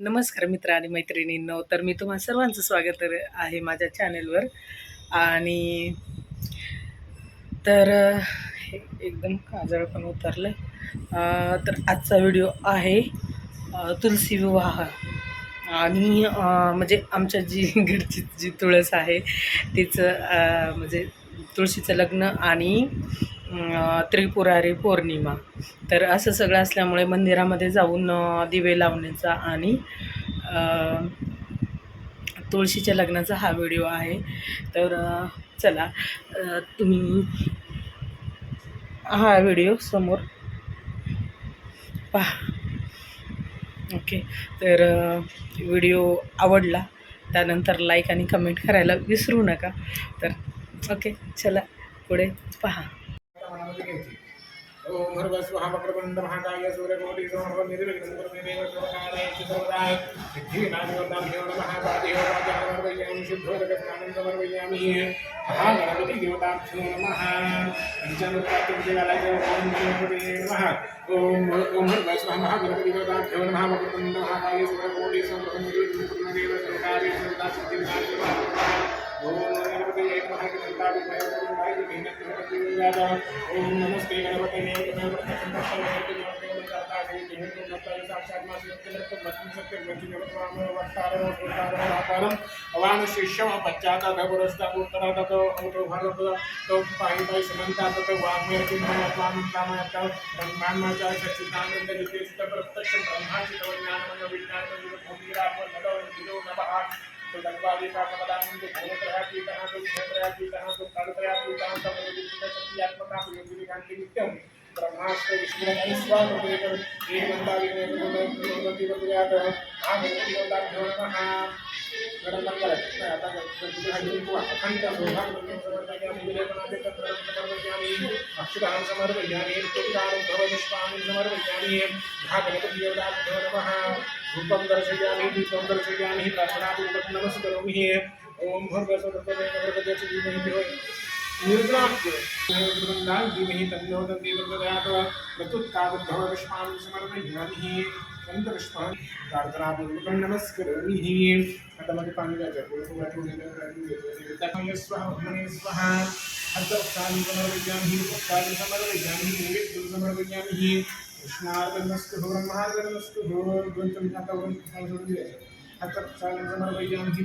नमस्कार मित्र आणि मैत्रिणींनो. तर मी तुम्हा सर्वांचं स्वागत आहे माझ्या चॅनेलवर. आणि तर हे एकदम काजळ पण उतरलं. तर आजचा व्हिडिओ आहे तुलसी विवाह. आणि म्हणजे आमच्या जी घरची जी तुळस आहे तिचं म्हणजे तुळशीचं लग्न आणि त्रिपुरारी पौर्णिमा. तर असं सगळं असल्यामुळे मंदिरामध्ये जाऊन दिवे लावण्याचा आणि तुळशीच्या लग्नाचा हा व्हिडिओ आहे. तर चला तुम्ही हा व्हिडिओ समोर पहा. ओके. तर व्हिडिओ आवडला त्यानंतर लाईक आणि कमेंट करायला विसरू नका. तर ओके, चला पुढे पहा. ओम भर्गस्वः वक्रतुण्ड महाकाय सूर्यकोटि समप्रभ निर्विघ्नं कुरु मे देव सर्वकार्येषु सर्वदा सिद्धिर्नादिवताभ्यो नमः पादेयो वाचामर्पयामि शुद्धोदकस्नानं समर्पयामि महागणपति देवताभ्यो नमः पञ्चामृतात्मकदेवालय ओम गणपतये नमः ओम भर्गस्वः महागणपति देवताभ्यो नमः वक्रतुण्ड महाकाय सूर्यकोटि समप्रभ निर्विघ्नं कुरु मे देव सर्वकार्येषु सर्वदा सिद्धिर्नादिवताभ्यो ओम गणपतये नमः ओम नमस्ते गणपतये अवान शिष्यम पश्चात पुरस्ता तो भारत तो पाहि पाहि समंता तो वाग्मेय ब्रह्मांडाचा सच्चिदानंद विद्युत प्रत्यक्ष ब्रह्माची ज्ञानमय विज्ञानमय भूमिरात्मक नदो नमः तो दंगवादी का पदानंद भूतरहाती कहां तो क्षेत्रयाती कहां तो कालत्रयाती कहां तो शक्तियात्मक योगिनी गांधी नित्यम ब्रह्मास्त्र विष्णु स्वामी एक मंदावी ने भगवती बद्रियात आगति देवताभ्यो नमः गणमंगल आता अखंड सौभाग्य समर्पयामि विलेपनादि तत्र समर्पयामि अक्षरान् समर्पयामि तुकारान् भवनिष्पानि समर्पयामि भागवती देवताभ्यो नमः रूपं दर्शयामि दीपं दर्शयामि प्रार्थनापूर्वकं नमस्करोमि ओम भर्गस्वः धीमहि निर्गुणाख्य धीमहि तन्नो दन्ति प्रचोदयात् प्रत्युत्कादद्भवविष्मान् समर्पयामि पंचपुष्पान् प्रार्थनापूर्वकं नमस्करोमि हातामध्ये पाणी घ्यायचं स्वाहा हस्तोक्तानि समर्पयामि भक्तानि समर्पयामि नैवेद्यं समर्पयामि कृष्णार्पणमस्तु ब्रह्मार्पणमस्तु ग्रंथं हस्तोक्तानि समर्पयामि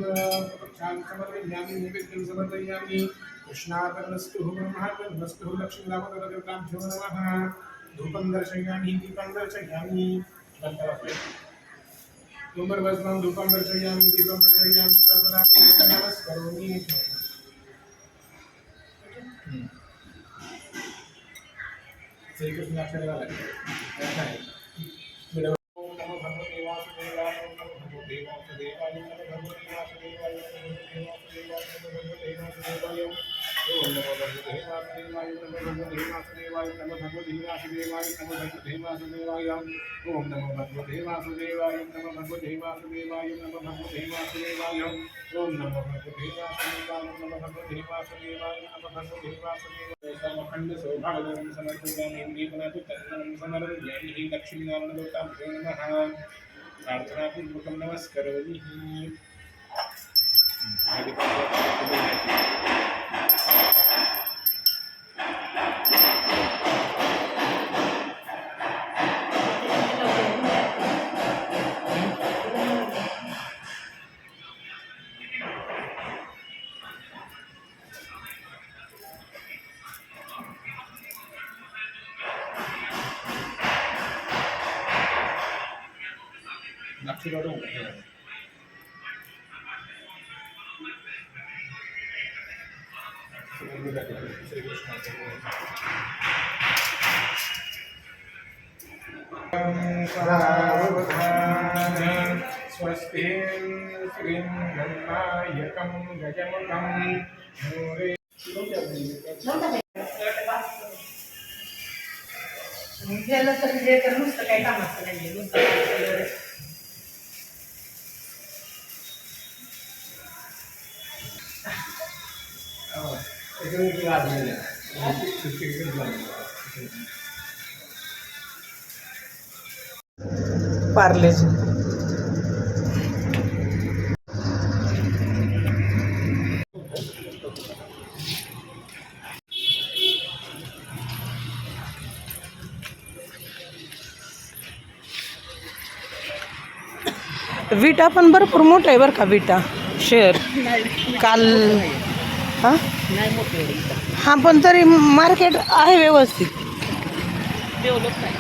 भक्तानि समर्पयामि नैवेद्यं समर्पयामि कृष्णार्पणमस्तु ब्रह्मार्पणमस्तु लक्ष्मीनामदेवताभ्यो नमः धूपं दर्शयामि दीपं दर्शयामि धूमर्भस्मं धूपं दर्शयामि दीपं दर्शयामि सर्वदापि नमस्करोमि श्रीकृष्ण अक्षरे वाला ओम नमो भगवते वासुदेवाय ओम नमो भगवते वासुदेवाय ओम नमो भगवते वासुदेवाय ओम नमो भगवते वासुदेवाय ओम नमो भगवते वासुदेवाय ओम नमो भगवते वासुदेवाय ओम नमो भगवते वासुदेवाय ओम नमो भगवते वासुदेवाय ओम नमो भगवते वासुदेवाय ओम नमो भगवते वासुदेवाय ओम नमो भगवते वासुदेवाय ओम नमो भगवते वासुदेवाय अखंड सौभाग्यं समर्पयामि दीपनाथ तन्नं समर्पयामि लक्ष्मीनारायणदेवताभ्यो नमः प्रार्थनापूर्वकं नमस्करोमि स्वस्ति श्रीं गणनायकं गजमुखं मोरे गेलं तर जे तर नुसतं काही कामाचं नाही नुसतं पार्लेजी विटा पण भरपूर मोठं आहे बरं का, विटा शहर काल. हां हां, पण तरी मार्केट आहे व्यवस्थित. डेव्हलप नाही.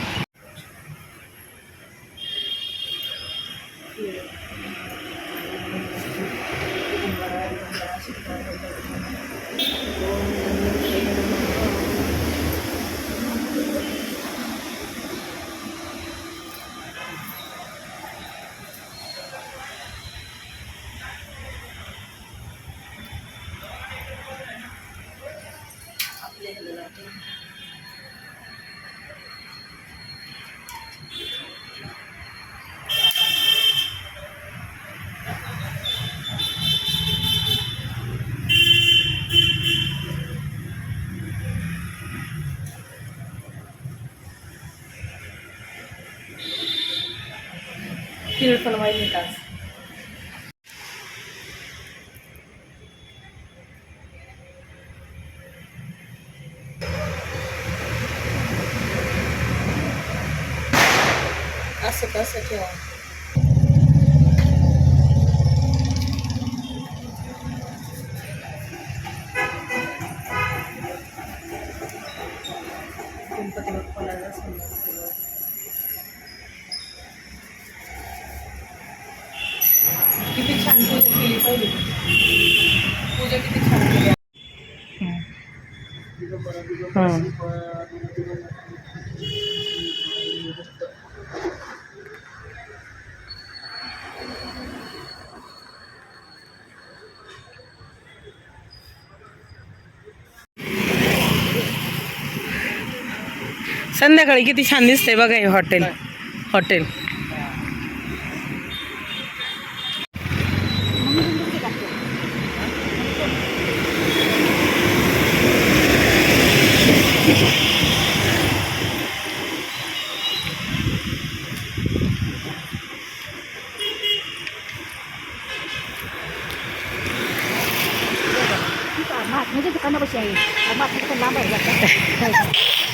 पण वाईट आज. असं कसं ठेवा. गणपती बाप्पाला किती छान पूजा केली पाहिजे. पूजा किती छान केली. संध्याकाळी किती छान दिसतंय बघा हे हॉटेल. महात्म्याच्या दुकानापाशी आहे. महात्म्याचं लांब आहे.